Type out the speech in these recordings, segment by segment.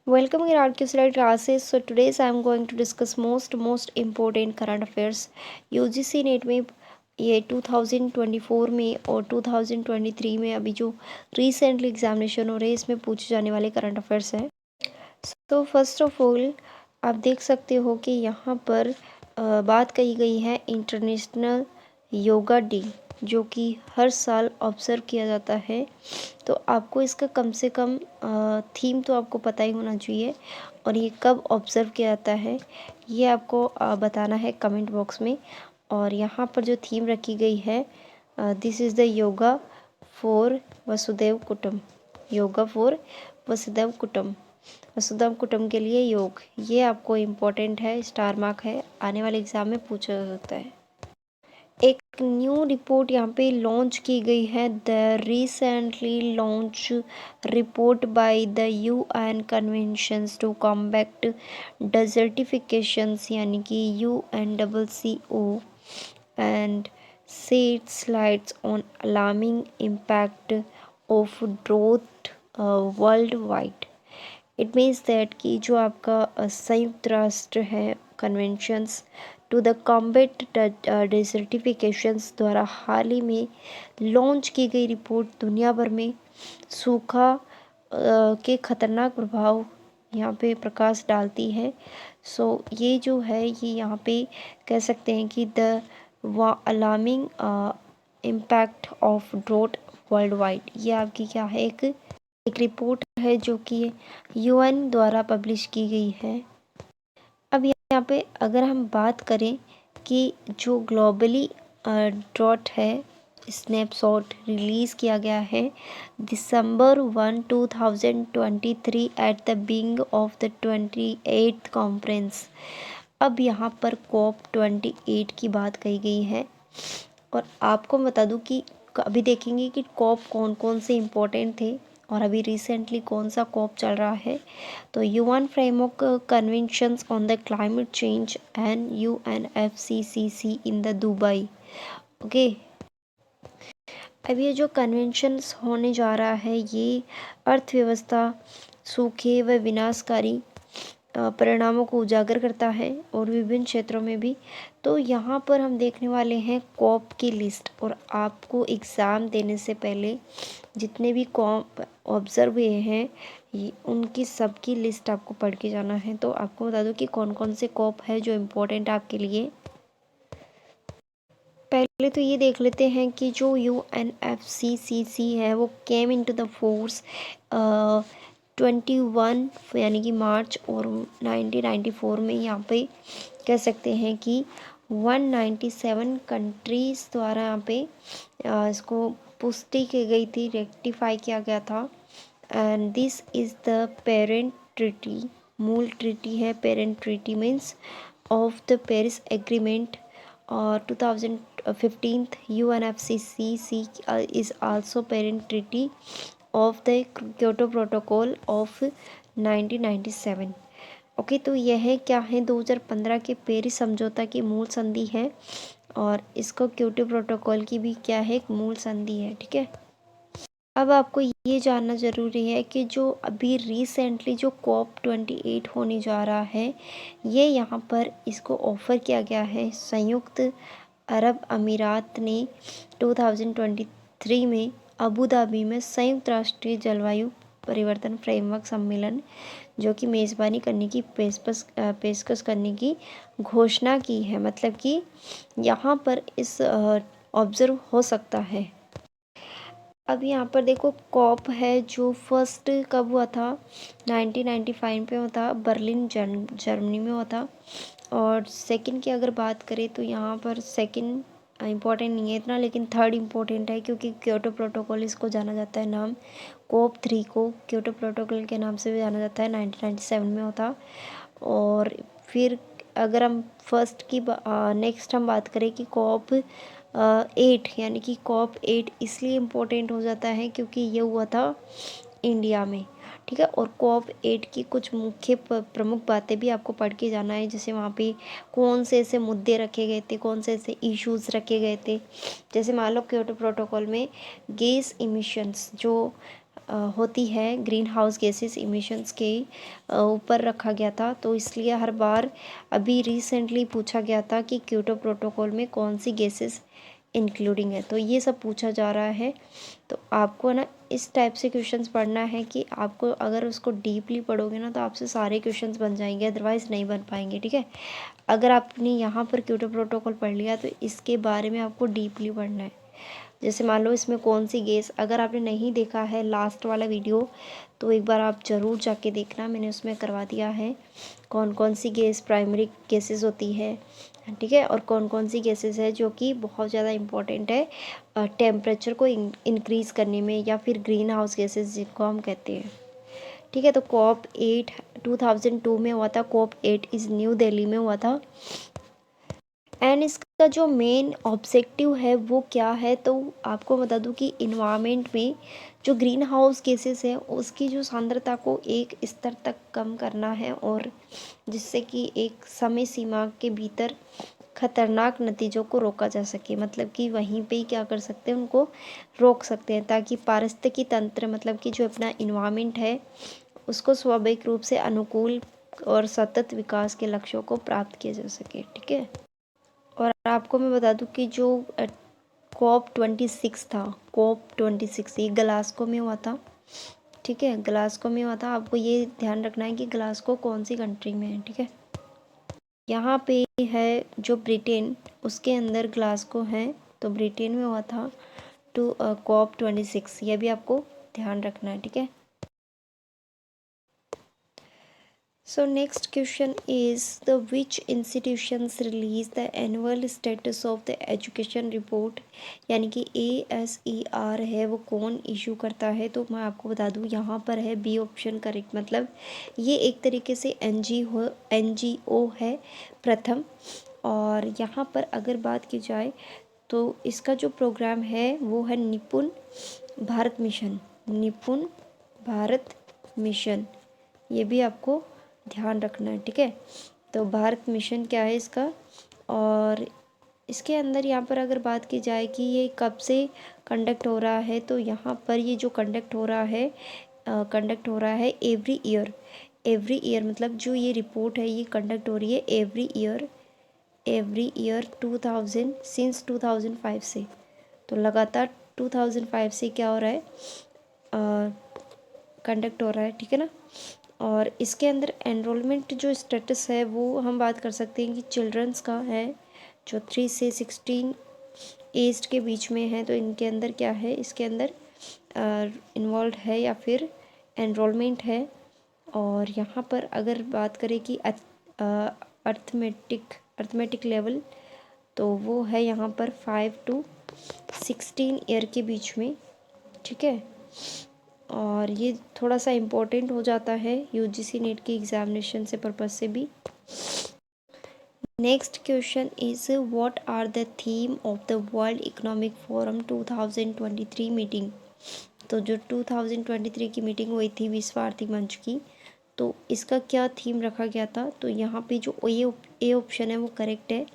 Welcome in Arcuslight classes. So today I am going to discuss most important current affairs. UGC net में ये 2024 में और 2023 में अभी जो रिसेंटली एग्जामिनेशन हो रहे हैं इसमें पूछे जाने वाले करंट अफेयर्स हैं। तो फर्स्ट ऑफ ऑल आप देख सकते हो कि यहाँ पर बात कही गई है इंटरनेशनल योगा डे जो कि हर साल ऑब्ज़र्व किया जाता है। तो आपको इसका कम से कम थीम तो आपको पता ही होना चाहिए और ये कब ऑब्ज़र्व किया जाता है ये आपको बताना है कमेंट बॉक्स में। और यहाँ पर जो थीम रखी गई है this is the yoga for Vasudev कुटुंब। योगा फॉर वसुदेव कुटुंब, वसुधैव कुटुंब के लिए योग, ये आपको इम्पोर्टेंट है, स्टार मार्क है, आने वाले एग्ज़ाम में पूछा जा सकता है। एक न्यू रिपोर्ट यहाँ पे लॉन्च की गई है, the recently launch report by the UN conventions to combat desertifications यानी कि UNCCO and sheds lights on alarming impact of drought worldwide. It means that कि जो आपका संयुक्त राष्ट्र है conventions to the combat desertifications द्वारा हाल ही में लॉन्च की गई रिपोर्ट दुनिया भर में सूखा के खतरनाक प्रभाव यहाँ पे प्रकाश डालती है। सो ये जो है ये यहाँ पे कह सकते हैं कि the alarming impact of draught world wide, ये आपकी क्या है एक रिपोर्ट है जो कि UN द्वारा पब्लिश की गई है। अब यहाँ पे अगर हम बात करें कि जो ग्लोबली ड्रॉट है स्नैपशॉट रिलीज़ किया गया है December 1, 2023 at the beginning of the 28th conference. अब यहाँ पर COP28 की बात कही गई है और आपको बता दूँ कि अभी देखेंगे कि COP कौन कौन से इम्पोर्टेंट थे और अभी रिसेंटली कौन सा COP चल रहा है। तो UN framework conventions on the climate change and UNFCCC in the Dubai. Okay, अब ये जो कन्वेंशंस होने जा रहा है ये अर्थव्यवस्था, सूखे व विनाशकारी परिणामों को उजागर करता है और विभिन्न क्षेत्रों में भी। तो यहाँ पर हम देखने वाले हैं कॉप की लिस्ट और आपको एग्ज़ाम देने से पहले जितने भी कॉप ऑब्ज़र्व हुए हैं उनकी सबकी लिस्ट आपको पढ़ के जाना है। तो आपको बता दूं कि कौन कौन से कॉप है जो इम्पोर्टेंट आपके लिए। पहले तो ये देख लेते हैं कि जो UNFCCC है वो केम इनटू द फोर्स 21 यानी कि मार्च और 1994 में यहाँ पे कह सकते हैं कि 197 कंट्रीज़ द्वारा यहाँ पे इसको पुष्टि की गई थी, रेक्टिफाई किया गया था। And this is the parent treaty, मूल ट्रीटी है। Parent treaty means of the Paris agreement और 2015 UNFCCC is also parent treaty of the Kyoto Protocol of 1997। Okay, तो यह है क्या है 2015 के पेरिस समझौता की मूल संधि है और इसको क्योटो प्रोटोकॉल की भी क्या है एक मूल संधि है। ठीक है, अब आपको ये जानना ज़रूरी है कि जो अभी रिसेंटली जो COP28 होने जा रहा है ये यहाँ पर इसको ऑफ़र किया गया है संयुक्त अरब अमीरात ने 2023 में अबू धाबी में संयुक्त राष्ट्रीय जलवायु परिवर्तन फ्रेमवर्क सम्मेलन जो कि मेज़बानी करने की पेशकश करने की घोषणा की है। मतलब कि यहाँ पर इस ऑब्ज़र्व हो सकता है। अब यहाँ पर देखो कॉप है जो फर्स्ट कब हुआ था 1995 पे हुआ था, बर्लिन जर्मनी में हुआ था। और सेकंड की अगर बात करें तो यहाँ पर सेकंड इम्पोर्टेंट नहीं है इतना, लेकिन थर्ड इम्पोर्टेंट है क्योंकि क्योटो प्रोटोकॉल इसको जाना जाता है नाम। COP3 को क्योटो प्रोटोकॉल के नाम से भी जाना जाता है, 1997 में होता। और फिर अगर हम फर्स्ट की नेक्स्ट हम बात करें कि COP8 यानी कि COP8 इसलिए इम्पोर्टेंट हो जाता है क्योंकि ये हुआ था इंडिया में। ठीक है, और COP8 की कुछ मुख्य प्रमुख बातें भी आपको पढ़ के जाना है, जैसे वहाँ पे कौन से ऐसे मुद्दे रखे गए थे, कौन से ऐसे इश्यूज़ रखे गए थे। जैसे मान लो क्योटो प्रोटोकॉल में गैस इमिशंस जो होती है ग्रीन हाउस गैसेस इमिशंस के ऊपर रखा गया था। तो इसलिए हर बार अभी रिसेंटली पूछा गया था कि क्योटो प्रोटोकॉल में कौन सी गैसेस इंक्लूडिंग है, तो ये सब पूछा जा रहा है। तो आपको ना इस टाइप से क्वेश्चंस पढ़ना है कि आपको अगर उसको डीपली पढ़ोगे ना तो आपसे सारे क्वेश्चंस बन जाएंगे, अदरवाइज़ नहीं बन पाएंगे। ठीक है, अगर आपने यहाँ पर क्योटो प्रोटोकॉल पढ़ लिया तो इसके बारे में आपको डीपली पढ़ना है। जैसे मान लो इसमें कौन सी गैस, अगर आपने नहीं देखा है लास्ट वाला वीडियो तो एक बार आप ज़रूर जाके देखना, मैंने उसमें करवा दिया है कौन कौन सी गैस प्राइमरी गैसेस होती है। ठीक है, और कौन कौन सी गैसेस है जो कि बहुत ज़्यादा इम्पोर्टेंट है टेम्परेचर को इंक्रीज़ करने में, या फिर ग्रीन हाउस गैसेस जिनको हम कहते हैं। ठीक है, तो COP8 2002 में हुआ था। COP8 इस न्यू दिल्ली में हुआ था। एंड इसका जो मेन ऑब्जेक्टिव है वो क्या है, तो आपको बता दूं कि इन्वायरमेंट में जो ग्रीन हाउस गैसेस है उसकी जो सांद्रता को एक स्तर तक कम करना है, और जिससे कि एक समय सीमा के भीतर खतरनाक नतीजों को रोका जा सके। मतलब कि वहीं पे ही क्या कर सकते हैं, उनको रोक सकते हैं, ताकि पारिस्थितिकी तंत्र मतलब कि जो अपना इन्वायरमेंट है उसको स्वाभाविक रूप से अनुकूल और सतत विकास के लक्ष्यों को प्राप्त किया जा सके। ठीक है, और आपको मैं बता दूं कि जो COP26 था, COP26 ये ग्लासगो में हुआ था। ठीक है, ग्लासगो में हुआ था। आपको ये ध्यान रखना है कि ग्लासगो कौन सी कंट्री में है। ठीक है, यहाँ पे है जो ब्रिटेन, उसके अंदर ग्लासगो है, तो ब्रिटेन में हुआ था टू COP26, ये भी आपको ध्यान रखना है। ठीक है, so next question is the which institutions release the annual status of the education report, यानी कि ASER है वो कौन इशू करता है। तो मैं आपको बता दूं यहाँ पर है बी ऑप्शन करेक्ट, मतलब ये एक तरीके से NGO है प्रथम। और यहाँ पर अगर बात की जाए तो इसका जो प्रोग्राम है वो है निपुण भारत मिशन, निपुण भारत मिशन, ये भी आपको ध्यान रखना है। ठीक है, तो भारत मिशन क्या है इसका, और इसके अंदर यहाँ पर अगर बात की जाए कि ये कब से कंडक्ट हो रहा है, तो यहाँ पर ये जो कंडक्ट हो रहा है एवरी ईयर, मतलब जो ये रिपोर्ट है ये कंडक्ट हो रही है एवरी ईयर 2000 सिंस 2005 से। तो लगातार 2005 से क्या हो रहा है, कंडक्ट हो रहा है। ठीक है ना, और इसके अंदर एनरोलमेंट जो स्टेटस है वो हम बात कर सकते हैं कि चिल्ड्रंस का है, जो 3 से 16 एज के बीच में है, तो इनके अंदर क्या है, इसके अंदर इन्वॉल्व है या फिर एनरोलमेंट है। और यहाँ पर अगर बात करें कि अर्थमेटिक लेवल, तो वो है यहाँ पर 5 to 16 ईयर के बीच में। ठीक है, और ये थोड़ा सा इम्पोर्टेंट हो जाता है UGC नेट की एग्जामिनेशन से पर्पज से भी। Next question is what are the theme of the world economic forum 2023 meeting. तो जो 2023 की मीटिंग हुई थी विश्व आर्थिक मंच की, तो इसका क्या थीम रखा गया था। तो यहाँ पे जो ए ऑप्शन है वो करेक्ट है,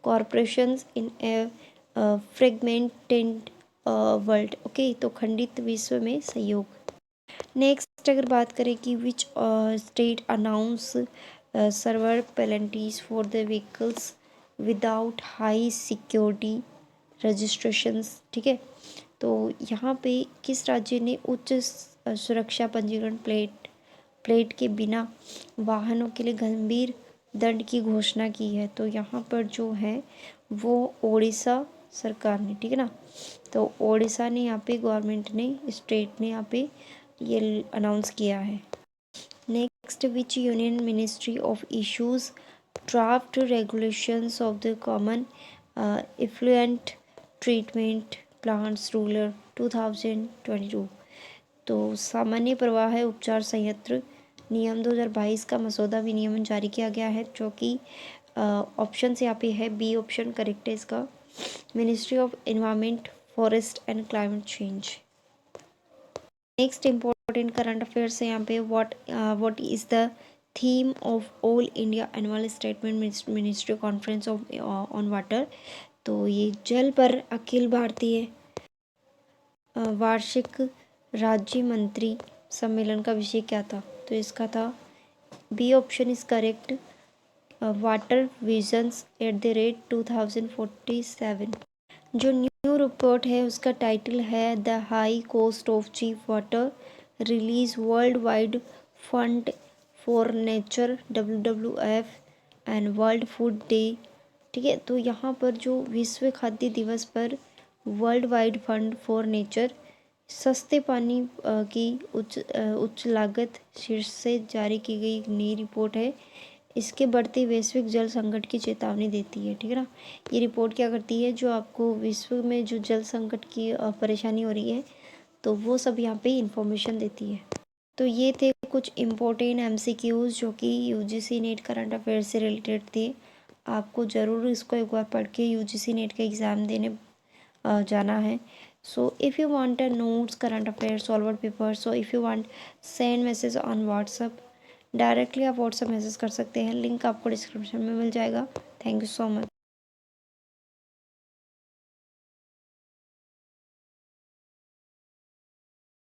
corporations in a fragmented world. Okay, तो खंडित विश्व में सहयोग। नेक्स्ट अगर बात करें कि which state announce server penalties for the vehicles without high security registrations. ठीक है, तो यहाँ पे किस राज्य ने उच्च सुरक्षा पंजीकरण प्लेट के बिना वाहनों के लिए गंभीर दंड की घोषणा की है। तो यहाँ पर जो है वो ओडिशा सरकार ने। ठीक है ना, तो ओडिशा ने यहाँ पे गवर्नमेंट ने, स्टेट ने यहाँ पे ये अनाउंस किया है। Next, which union ministry of issues draft regulations of the common effluent treatment plants ruler 2022। तो सामान्य प्रवाह उपचार संयंत्र नियम 2022 का मसौदा विनियमन जारी किया गया है, जो कि ऑप्शन से यहाँ पे है बी ऑप्शन करेक्ट है इसका, ministry of environment forest and climate change. Next important current affairs है यहाँ पे, what is the theme of all India annual statement ministry conference of on water. तो ये जल पर अखिल भारतीय वार्षिक राज्य मंत्री सम्मेलन का विषय क्या था? तो इसका था B option is correct, water visions @ 2047। जो न्यू रिपोर्ट है उसका टाइटल है the high cost of cheap water release world wide fund for nature WWF and world food day. ठीक है, तो यहाँ पर जो विश्व खाद्य दिवस पर world wide fund for nature सस्ते पानी की उच्च लागत शीर्ष से जारी की गई नई रिपोर्ट है। इसके बढ़ते वैश्विक जल संकट की चेतावनी देती है। ठीक है ना, ये रिपोर्ट क्या करती है, जो आपको विश्व में जो जल संकट की परेशानी हो रही है तो वो सब यहाँ पे इंफॉर्मेशन देती है। तो ये थे कुछ इम्पोर्टेंट MCQs जो कि UGC नेट करंट अफेयर से रिलेटेड थे। आपको ज़रूर इसको एक बार पढ़ के UGC नेट का एग्ज़ाम देने जाना है। So if you want a notes current affair solver paper, so if you want send message on WhatsApp, directly आप व्हाट्सअप मैसेज कर सकते हैं। लिंक आपको डिस्क्रिप्शन में मिल जाएगा। Thank you so much.